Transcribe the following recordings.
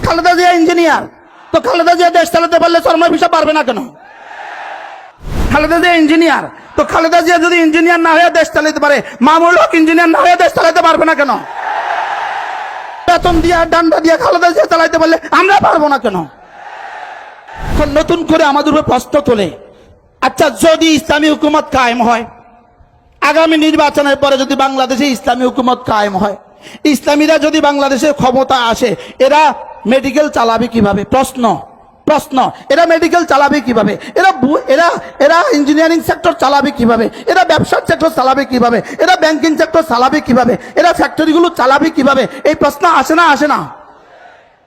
Khaleda Zia engineer, তো খালেদা জিয়া দেশ চালাতে পারলে চরমনাই ভিসা পারবে না কেন? খালেদা জিয়া ইঞ্জিনিয়ার, তো খালেদা জিয়া যদি ইঞ্জিনিয়ার না হয়ে দেশ চালাতে পারে, মামুনুল হক ইঞ্জিনিয়ার না হয়ে দেশ চালাতে পারবে না কেন? বেতন দিয়া ডান্ডা দিয়া খালেদা জিয়া চালাতে পারলে আমরা পারবো না কেন? নতুন করে আমাদের উপর প্রশ্ন তোলে, আচ্ছা যদি ইসলামী হুকুমত কায়েম হয়, আগামী নির্বাচনের পরে যদি বাংলাদেশে ইসলামী হুকুমত কায়েম হয়, ইসলামীরা যদি বাংলাদেশের ক্ষমতা আসে, এরা মেডিকেল চালাবে কিভাবে? প্রশ্ন প্রশ্ন এরা মেডিকেল চালাবে কিভাবে? এরা ইঞ্জিনিয়ারিং সেক্টর চালাবে কিভাবে? এরা ব্যবসার সেক্টর চালাবে কিভাবে? এরা ব্যাংকিং সেক্টর চালাবে কিভাবে? এরা ফ্যাক্টরিগুলো চালাবে কিভাবে? এই প্রশ্ন আসে না আসে না?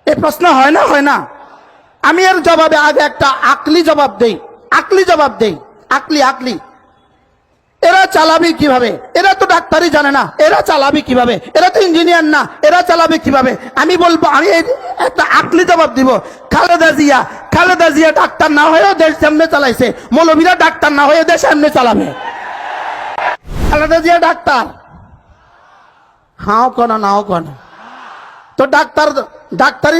এই প্রশ্ন হয় না হয় না? আমি এর জবাবে আগে একটা আকলি জবাব দেই, আকলি এরা চালাবে কিভাবে? এরা তো ডাক্তারি জানে না, এরা চালাবে কিভাবে? এরা তো ইঞ্জিনিয়ার না, এরা চালাবে কিভাবে? আমি বলবো, আমি একটা আকলি জবাব দিব, খালেদা জিয়া ডাক্তার না হয়েও দেশ সামনে চালাইছে, মৌলবীরা ডাক্তার না হয়ে দেশ সামনে চালাবে। খালেদা জিয়া ডাক্তার, হাও কোন নাও কোন, তো ডাক্তারি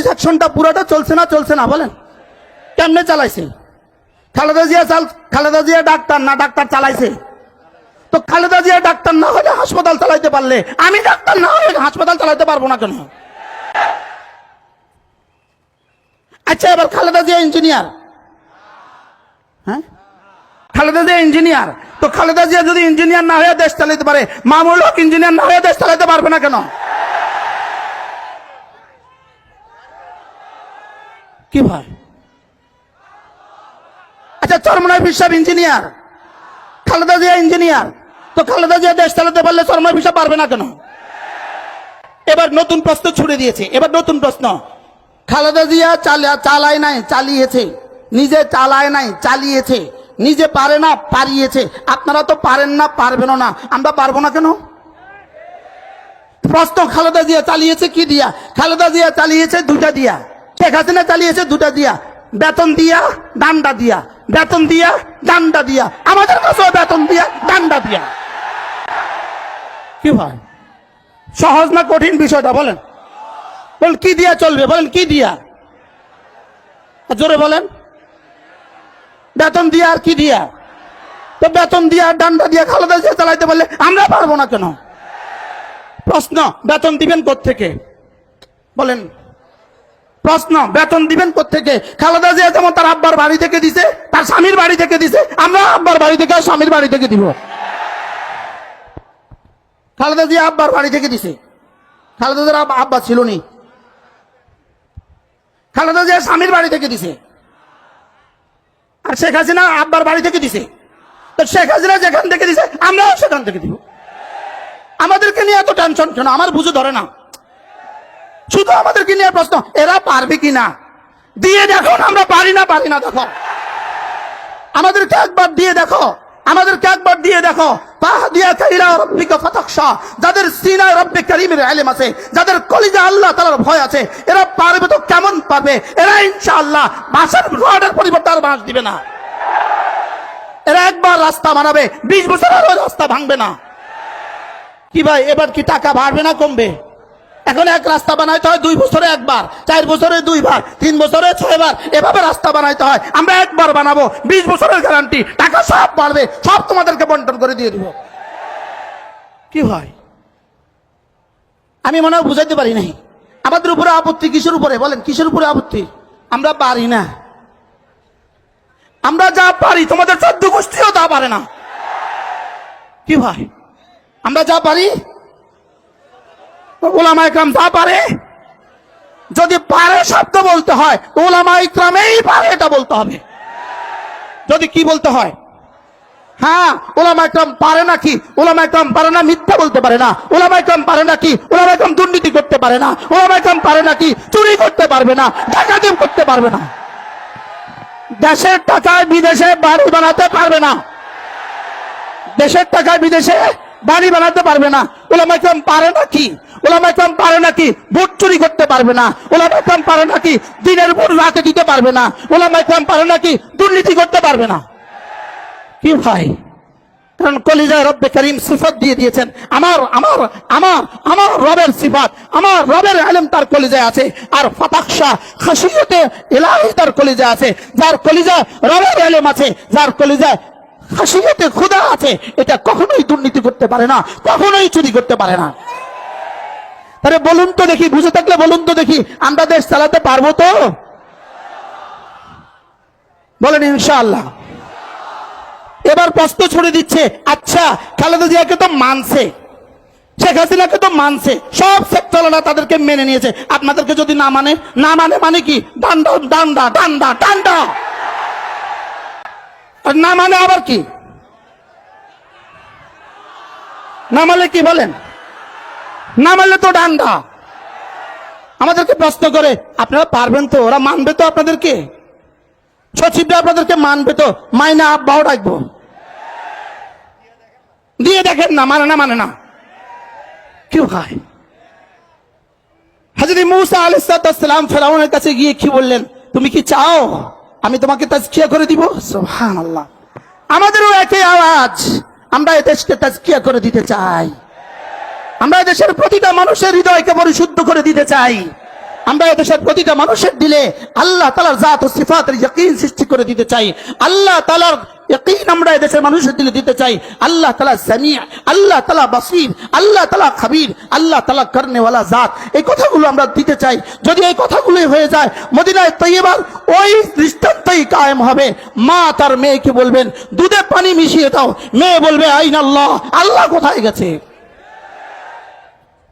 সেকশনটা পুরোটা চলছে না বলেন? কেমনে চালাইছে? খালেদা জিয়া ডাক্তার না, ডাক্তার চালাইছে। তো খালেদা জিয়া ডাক্তার না হলে হাসপাতাল চালাইতে পারলে, আমি ডাক্তার না হলে হাসপাতাল চালাইতে পারবো না কেন? আচ্ছা এবার খালেদা জিয়া ইঞ্জিনিয়ার, হ্যাঁ খালেদা জিয়া ইঞ্জিনিয়ার, তো খালেদা জিয়া যদি ইঞ্জিনিয়ার না হয়ে দেশ চালাইতে পারে, মামুনুল হক ইঞ্জিনিয়ার না হয়ে দেশ চালাইতে পারবে না কেন? কি ভাই? আচ্ছা চরমনাই সাহেব ইঞ্জিনিয়ার, খালেদা জিয়া ইঞ্জিনিয়ার, তো খালেদা জিয়া দেশ চালাতে পারলে চরমনাই সাহেব পারবে না কেন? এবার নতুন প্রশ্ন ছুড়ে দিয়েছে, এবার নতুন প্রশ্ন, খালেদা জিয়া চালায় নাই চালিয়েছে, নিজে চালায় নাই চালিয়েছে, নিজে পারে না পারিয়েছে, আপনারা তো পারেন না পারবেন না, আমরা পারবো না কেন? প্রশ্ন, খালেদা জিয়া চালিয়েছে কি দিয়া? খালেদা জিয়া চালিয়েছে দুটা দিয়া, শেখ হাসিনা চালিয়েছে দুটা দিয়া, বেতন দিয়া ডান্ডা দিয়া, বেতন দিয়া ডান্ডা দিয়া, আমাদের কাছে বেতন দিয়া ডান্ডা দিয়া। কি ভাই, সহজ না কঠিন বিষয়টা বলেন? বলেন কি দিয়া চলবে? বলেন কি দিয়া? জোরে বলেন। বেতন দিয়া আর কি দিয়া? তো বেতন দিয়া ডান্ডা দিয়া খালেদা জিয়া চালাইতে পারলে আমরা পারবো না কেন? প্রশ্ন, বেতন দিবেন কোত্থেকে বলেন? প্রশ্ন, বেতন দিবেন কোত্থেকে? খালেদা জিয়া যেমন তার আব্বার বাড়ি থেকে দিছে, তার স্বামীর বাড়ি থেকে দিছে, আমরা আব্বার বাড়ি থেকে আর স্বামীর বাড়ি থেকে দিব। খালেদা জিয়া আব্বার বাড়ি থেকে দিছে, খালেদা জিয়ার আব্বা ছিল নি, খালেদা জিয়া স্বামীর বাড়ি থেকে দিছে, আর শেখ হাসিনা আব্বার বাড়ি থেকে দিছে। তো শেখ হাসিনা যেখান থেকে দিছে আমরাও সেখান থেকে দিব। আমাদেরকে নিয়ে এত টেনশন কেন? আমার বুঝে ধরে না, শুধু আমাদেরকে নিয়ে প্রশ্ন, এরা পারবে কিনা? দিয়ে দেখো, আমরা পারি না দেখো, আমাদেরকে একবার দিয়ে দেখো, যাদের সিনায় রব্বে কারীমের ইলম আছে, যাদের কলিজা আল্লাহ তাআলার ভয় আছে, এরা পারবে তো কেমন পারবে? এরা ইনশাআল্লাহ বাঁশের রডের পরিবর্তে আর বাঁশ দিবে না। এরা একবার রাস্তা বানাবে, 20 বছর আর রাস্তা ভাঙবে না। কি ভাই, এবার কি টাকা বাড়বে না কমবে? এখন এক রাস্তা বানাইতে হয় 2 বছরে একবার, 4 বছরে 2 বার, 3 বছরে 6 বার, এভাবে রাস্তা বানাইতে হয়। আমরা একবার বানাবো, 20 বছরের গ্যারান্টি, টাকা সব বাড়বে, সব তোমাদেরকে বন্টন করে দিয়ে দিব। কি হয়, আমি মনে হয় বুঝাইতে পারি নাই। আমাদের উপরে আপত্তি কিসের উপরে বলেন? কিসের উপরে আপত্তি? আমরা পারি না। আমরা যা পারি তোমাদের 14 গোষ্ঠীও তা পারে না। কি ভাই, আমরা যা পারি উলামা ইকরাম তা পারে। যদি পারে শব্দ বলতে হয়, উলামা ইকরামেই পারে এটা বলতে হবে। যদি কি বলতে হয়, হ্যাঁ উলামা ইকরাম পারে নাকি? উলামা ইকরাম পারে না মিথ্যা বলতে পারে না। উলামা ইকরাম পারে নাকি? উলামা ইকরাম দুর্নীতি করতে পারে না। উলামা ইকরাম পারে নাকি? চুরি করতে পারবে না, ডাকাতি করতে পারবে না, দেশের টাকায় বিদেশে বাড়ি বানাতে পারবে না, দেশের টাকায় বিদেশে বাড়ি বানাতে পারবে না। উলামা ইকরাম পারে নাকি? উলামা ইকরাম পারে নাকি ভোট চুরি করতে পারবে না? উলামা ইকরাম পারে নাকি দিনের ভোট রাতে দিতে পারবে না? উলামা ইকরাম পারে নাকি দুর্নীতি করতে পারবে না? কি ভাই, কারণ কলিজায় রব্বে করিম সিফাত দিয়ে দিয়েছেন। আমার আমার আমার আমার রবের সিফাত, আমার রবের ইলম তার কলিজায় আছে। আর ফাতাখশা খাশিয়াতে ইলাহি তার কলিজায় আছে। যার কলিজায় রবের ইলম আছে, যার কলিজায় খাশিয়াতে খোদা আছে, এটা কখনোই দুর্নীতি করতে পারে না, কখনোই চুরি করতে পারে না। তাহলে বলুন তো দেখি, বুঝে থাকলে বলুন তো দেখি, আমরা দেশ চালাতে পারবো তো? বলেন ইনশাআল্লাহ। এবার প্রশ্ন ছড়ে দিচ্ছে, আচ্ছা খালেদা জিয়াকে তো মানছে, শেখ হাসিনাকে তো মানছে, সব সেক্টররা তাদেরকে মেনে নিয়েছে, আপনাদেরকে যদি না মানে, না মানে মানে কি? ডান্ডা ডান্ডা ডান্ডা ডান্ডা। আর না মানে আবার কি? না মানলে কি বলেন? না মানলে তো ডান্ডা। আমাদেরকে প্রশ্ন করে, আপনারা পারবেন তো? ওরা মানবে তো আপনাদেরকে? সচিবরা আপনাদেরকে মানবে তো? মাইনা আব্বাও ডাকবো, দিয়ে দেখেন না, মানে না মানে না। কি হয়? হযরত মূসা আলাইহিস সালাম ফেরাউনের কাছে গিয়ে কি বললেন? তুমি কি চাও আমি তোমাকে তাজকিয়া করে দিব? সুবহানাল্লাহ। আমাদেরও একই আওয়াজ, আমরা এই দেশকে তাজকিয়া করে দিতে চাই। আমরা এই দেশের প্রতিটা মানুষের হৃদয়কে পরিশুদ্ধ করে দিতে চাই। আমরা এই দেশের প্রতিটা মানুষের দিলে আল্লাহ তাআলার জাত ও সিফাতের ইয়াকিন সৃষ্টি করে দিতে চাই। আল্লাহ তাআলার ইয়াকিন আমরা এই দেশের মানুষের দিলে দিতে চাই। আল্লাহ তাআলা সামিআ, আল্লাহ তাআলা বাসীর, আল্লাহ তাআলা খাবীর, আল্লাহ তাআলা করনেওয়ালা জাত, এই কথাগুলো আমরা দিতে চাই। যদি এই কথাগুলোই হয়ে যায়, মদিনায় তৈয়বার ওই দৃষ্টান্তই কায়েম হবে। মা তার মেয়েকে বলবেন দুধে পানি মিশিয়ে দাও, মেয়ে বলবে আইনাল্লাহ, আল্লাহ কোথায় গেছে?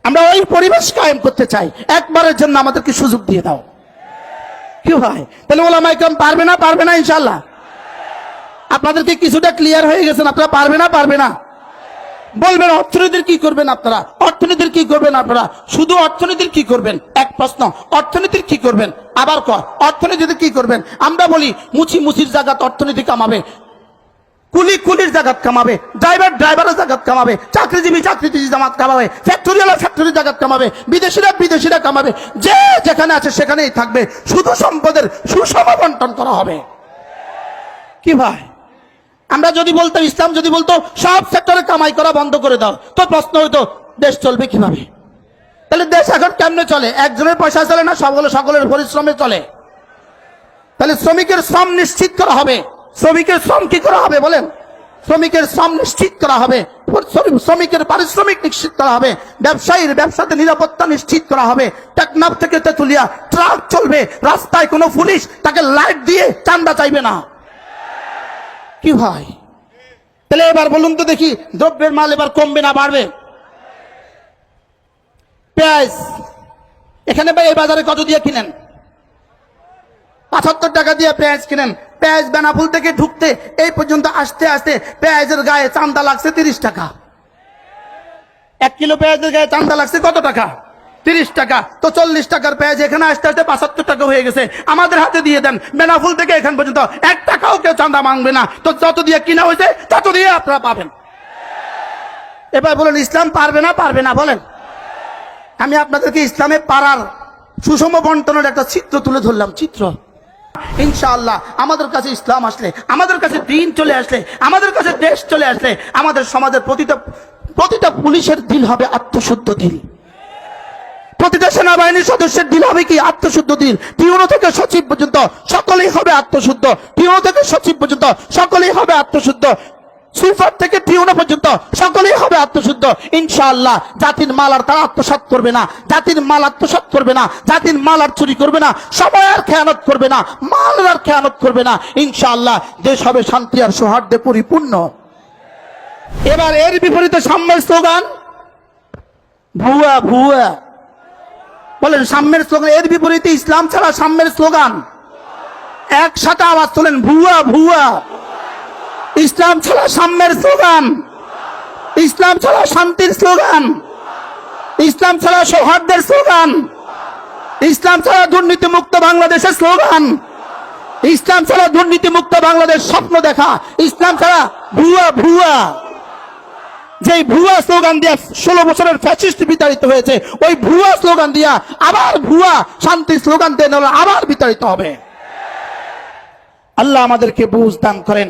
আমরা ওই পরিবেশ কায়েম করতে চাই। একবারের জন্য আমাদেরকে সুযোগ দিয়ে দাও। কি ভাই? তাহলে ওলামায়ে কেরাম পারবে না? পারবে না ইনশাআল্লাহ। আপনাদেরকে কিছুটা ক্লিয়ার হয়ে গেছেন, আপনারা পারবে না? পারবে না বলবেন। অর্থনীতির কি করবেন আপনারা? অর্থনীতির কি করবেন আপনারা? শুধু অর্থনীতির কি করবেন? এক প্রশ্ন, অর্থনীতির কি করবেন? আবার কর, অর্থনীতিতে কি করবেন? আমরা বলি মুচির জায়গাত অর্থনীতি কামাবে, কুলির জায়গাত কামাবে, ড্রাইভারের জায়গাত কামাবে, চাকরিজীবী জামাত কামাবে, ফ্যাক্টরিওয়ালা ফ্যাক্টরির জায়গাত কামাবে, বিদেশিরা কামাবে, যে যেখানে আছে সেখানেই থাকবে। শুধু সম্পদের সুষম বন্টন করা হবে। কি ভাই? আমরা যদি বলতাম, ইসলাম যদি বলতো সব সেক্টরে কামাই করা বন্ধ করে দাও, তো প্রশ্ন হইতো দেশ চলবে কিভাবে? তাহলে দেশ এখন কেমনে চলে? একজনের পয়সা চলে না, সকলের পরিশ্রমে চলে। তাহলে শ্রমিকের শ্রম নিশ্চিত করা হবে। শ্রমিকের শ্রম কি করা হবে বলেন? শ্রমিকের শ্রম নিশ্চিত করা হবে, শ্রমিকের পারিশ্রমিক নিশ্চিত করা হবে, ব্যবসায়ীর ব্যবসাতে নিরাপত্তা নিশ্চিত করা হবে। টেকনাফ থেকে তেতুলিয়া ট্রাক চলবে, রাস্তায় কোনো পুলিশ তাকে লাইট দিয়ে চাঁদা চাইবে না। কি ভাই? তাহলে এবার বলুন তো দেখি, দ্রব্যের মাল এবার কমবে না বাড়বে? পেঁয়াজ এখানে ভাই এই বাজারে কত দিয়ে কিনেন? 75 টাকা দিয়ে পেঁয়াজ কিনেন। পেঁয়াজ বেনাফুল থেকে ঢুকতে এই পর্যন্ত আসতে আসতে পেঁয়াজের গায়ে চাঁদা লাগছে 30 টাকা। 1 কিলো পেঁয়াজের গায়ে চাঁদা লাগছে কত টাকা? 30 টাকা। তো 40 টাকার পেঁয়াজ এখানে আসতে আসতে 75 টাকা হয়ে গেছে। আমাদের হাতে দিয়ে দেন, বেনাফুল থেকে এখান পর্যন্ত 1 টাকাও কেউ চাঁদা মাংবে না। তো যত দিয়ে কিনা হয়েছে তত দিয়ে আপনারা পাবেন। এবার বলেন, ইসলাম পারবে না? পারবে না বলেন? আমি আপনাদেরকে ইসলামে পারার সুষম বন্টনের একটা চিত্র তুলে ধরলাম। চিত্র ইনশাআল্লাহ আমাদের কাছে ইসলাম আসলে, আমাদের কাছে দিন চলে আসলে, আমাদের কাছে দেশ চলে আসলে, আমাদের সমাজের প্রতিটা পুলিশের দিল হবে আত্মশুদ্ধ দিল, প্রতিটা সেনাবাহিনীর সদস্যের দিল হবে কি? আত্মশুদ্ধ দিল। পিওন থেকে সচিব পর্যন্ত সকলেই হবে আত্মশুদ্ধ, পিওন থেকে সচিব পর্যন্ত সকলেই হবে আত্মশুদ্ধ, সুইপার থেকে পিওন পর্যন্ত সকলেই হবে আত্মশুদ্ধ। ইনশাআল্লাহ জাতির মাল আর তারা আত্মসাৎ করবে না, জাতির মাল আত্মসাৎ করবে না, জাতির মাল আর চুরি করবে না, সময় আর খেয়ানত করবে না, মাল আর খেয়ানত করবে না। ইনশাআল্লাহ দেশ হবে শান্তি আর সৌহার্দ্যে পরিপূর্ণ। এবার এর বিপরীতে সাম্যের স্লোগান ভুয়া ভুয়া বলেন, সাম্যের স্লোগান। এর বিপরীতে ইসলাম ছাড়া সাম্যের স্লোগান। একসাথে আওয়াজ তোলেন, ভুয়া ভুয়া। ইসলাম ছাড়া সাম্যের স্লোগান, ইসলাম ছাড়া শান্তির স্লোগান, ইসলাম ছাড়া সৌহার্দ্যের স্লোগান, ইসলাম ছাড়া দুর্নীতি মুক্ত বাংলাদেশের স্লোগান, ইসলাম ছাড়া দুর্নীতি মুক্ত বাংলাদেশ স্বপ্ন দেখা, ইসলাম ছাড়া ভুয়া ভুয়া। যে ভুয়া স্লোগান দিয়া 16 বছরের ফ্যাসিস্ট বিতাড়িত হয়েছে, ওই ভুয়া স্লোগান দিয়া আবার ভুয়া শান্তির স্লোগান দিয়ে আবার বিতাড়িত হবে। আল্লাহ আমাদেরকে বুঝ দান করেন।